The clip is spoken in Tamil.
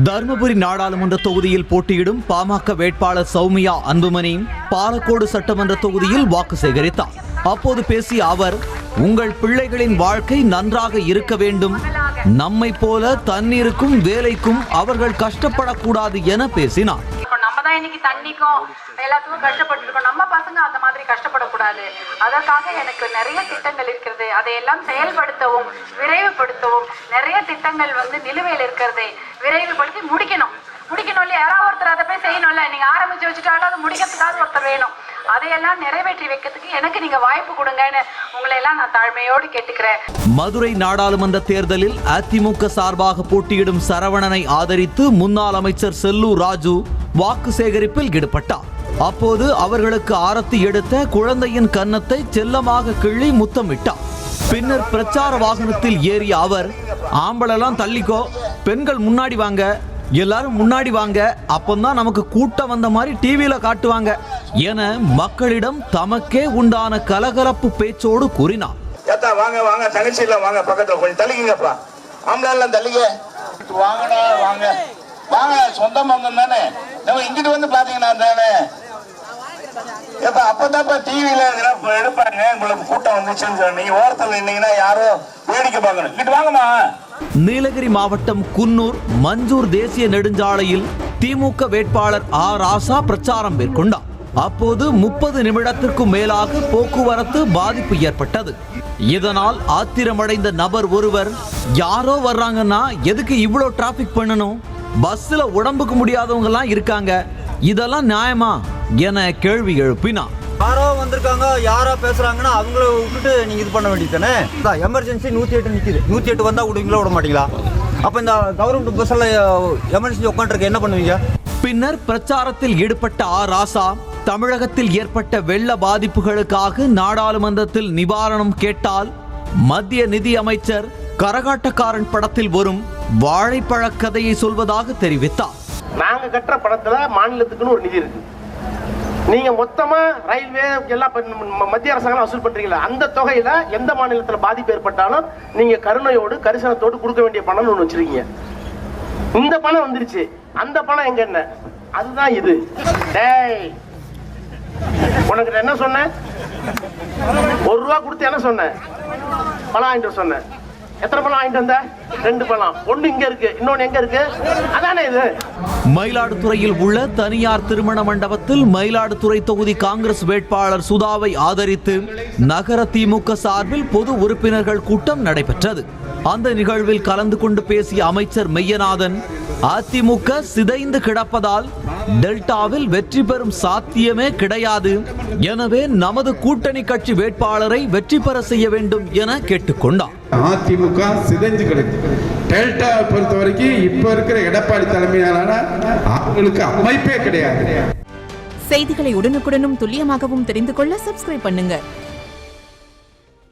தர்மபுரி நாடாளுமன்ற தொகுதியில் போட்டியிடும் பாமக வேட்பாளர் சௌமியா அன்புமணி பாலக்கோடு சட்டமன்ற தொகுதியில் வாக்கு சேகரித்தார். அப்போது பேசிய அவர், உங்கள் பிள்ளைகளின் வாழ்க்கை நன்றாக இருக்க வேண்டும், நம்மை போல தண்ணீருக்கும் வேலைக்கும் அவர்கள் கஷ்டப்படக்கூடாது என பேசினார். இன்னைக்கு தண்ணிக்கும் எல்லாத்துக்கும் கஷ்டப்பட்டு நம்ம பசங்க அந்த மாதிரி கஷ்டப்படக்கூடாது. அதற்காக எனக்கு நிறைய திட்டங்கள் இருக்கிறது. அதையெல்லாம் செயல்படுத்தவும் விரைவுபடுத்தவும் நிறைய திட்டங்கள் நிலுவையில் இருக்கிறதை விரைவுபடுத்தி முடிக்கணும் இல்லையா? யாராவது ஒருத்தர் அதை போய் செய்யணும்ல. நீங்க ஆரம்பிச்சு வச்சுட்டாலும் அது முடிக்கிறதுக்காக ஒருத்தர் வேணும். அதையெல்லாம் நிறைவேற்றி வைக்கிறதுக்கு எனக்கு நீங்க வாய்ப்பு கொடுங்கன்னு உங்களை எல்லாம் நான் தாழ்மையோடு கேட்டுக்கிறேன். மதுரை நாடாளுமன்ற தேர்தலில் அதிமுக சார்பாக போட்டியிடும் சரவணனை ஆதரித்து முன்னாள் அமைச்சர் செல்லூர் ராஜு வாக்கு சேகரிப்பில் ஈடுபட்டார். அப்போது அவர்களுக்கு ஆரத்தி எடுத்த குழந்தையின் கன்னத்தை செல்லமாக கிள்ளி முத்தமிட்டார். பின்னர் பிரச்சார வாகனத்தில் ஏறிய அவர், ஆம்பளெல்லாம் தள்ளிக்கோ, பெண்கள் முன்னாடி வாங்க, எல்லாரும் முன்னாடி வாங்க, அப்பந்தான் நமக்கு கூட்டம் வந்த மாதிரி டிவியில காட்டுவாங்க என மக்களிடம் தமக்கே உண்டான கலகலப்பு பேச்சோடு கூறினார். வாங்க வாங்க தங்கச்சி எல்லாம் வாங்க, பக்கத்துல கொஞ்சம் தள்ளிக்கங்கப்பா, ஆம்பளெல்லாம் தள்ளிக்க, வாங்கடா வாங்க வாங்க, சொந்த பந்தம் தானே, நம்ம இங்கிட்டு பாத்தீங்கன்னா தானே அப்பதான்ப்பா டிவியில எடுப்பாங்க, உங்களுக்கு கூட்டம் வந்துச்சுன்னு நீங்க ஓரத்தில் நின்னீங்கன்னா யாரோ வேடிக்கை பார்க்கணும், இங்கிட்டு வாங்கம்மா. நீலகிரி மாவட்டம் குன்னூர் மஞ்சூர் தேசிய நெடுஞ்சாலையில் திமுக வேட்பாளர் ராசா பிரச்சாரம் மேற்கொண்டார். அப்போது 30 நிமிடத்திற்கும் மேலாக போக்குவரத்து பாதிப்பு ஏற்பட்டது. இதனால் ஆத்திரமடைந்த நபர் ஒருவர், யாரோ வர்றாங்கன்னா எதுக்கு இவ்வளோ டிராபிக் பண்ணணும், பஸ்ல உடம்புக்கு முடியாதவங்க எல்லாம் இருக்காங்க, இதெல்லாம் நியாயமா என கேள்வி எழுப்பினார். யாரோ வந்திருக்காங்க, யாரோ பேசுறாங்கன்னா அவங்கள விட்டுட்டு நீங்க இது பண்ண வேண்டியது தானே. எமர்ஜென்சி 108 நிக்குது, 108 வந்தா விடுவீங்களா, விட மாட்டீங்களா? அப்ப இந்த கவர்மெண்ட் பஸ்ல எமர்ஜென்சி உட்காந்துருக்கு என்ன பண்ணுவீங்க? பின்னர் பிரச்சாரத்தில் ஈடுபட்ட ராசா, தமிழகத்தில் ஏற்பட்ட வெள்ள பாதிப்புகளுக்காக நாடாளுமன்றத்தில் நிவாரணம் கேட்டால் மத்திய நிதி அமைச்சர் கரகாட்டக்காரன் படத்தில் வரும் வாழைப்பழ கதையை சொல்வதாக தெரிவித்தார். நாங்க கட்டுற படத்துல மாநிலத்துக்குன்னு ஒரு நிதி இருக்கு. நீங்க மொத்தமா ரயில்வே எல்லாம் மத்திய அரசாங்கம் வசூல் பண்றீங்களா, அந்த தொகையில எந்த மாநிலத்துல பாதிப்பு ஏற்பட்டாலும் நீங்க கருணையோடு கரிசனத்தோடு கொடுக்க வேண்டிய பணம் ஒண்ணு வச்சிருக்கீங்க. இந்த பணம் வந்துருச்சு, அந்த பணம் எங்க என்ன? அதுதான் இது. டேய், உனக்கு என்ன சொன்னேன்? 1 ரூபா கொடுத்து என்ன சொன்னேன்? பணம் வாங்கிட்டு சொன்னேன். எத்தனை பணம் வாங்கிட்டு வந்த? 2 பணம். ஒண்ணு இங்க இருக்கு, இன்னொன்னு எங்க இருக்கு? அதானே இது. மயிலாடுதுறையில் உள்ள தனியார் திருமண மண்டபத்தில் மயிலாடுதுறை தொகுதி காங்கிரஸ் வேட்பாளர் சுதாவை ஆதரித்து நகர திமுக சார்பில் பொது உறுப்பினர்கள் கூட்டம் நடைபெற்றது. அந்த நிகழ்வில் கலந்து கொண்டு பேசிய அமைச்சர் மெய்யநாதன், அதிமுக சிதைந்து கிடப்பதால் டெல்டாவில் வெற்றி பெறும் சாத்தியமே கிடையாது, எனவே நமது கூட்டணி கட்சி வேட்பாளரை வெற்றி பெற செய்ய வேண்டும் என கேட்டுக்கொண்டார். அதிமுக சிதைஞ்சு கிடக்கு. டெல்டாவை பொறுத்த வரைக்கும் இப்ப இருக்கிற எடப்பாடி தலைமையிலான அவங்களுக்கு அமைப்பே கிடையாது. செய்திகளை உடனுக்குடனும் துல்லியமாகவும் தெரிந்து கொள்ள சப்ஸ்கிரைப் பண்ணுங்க.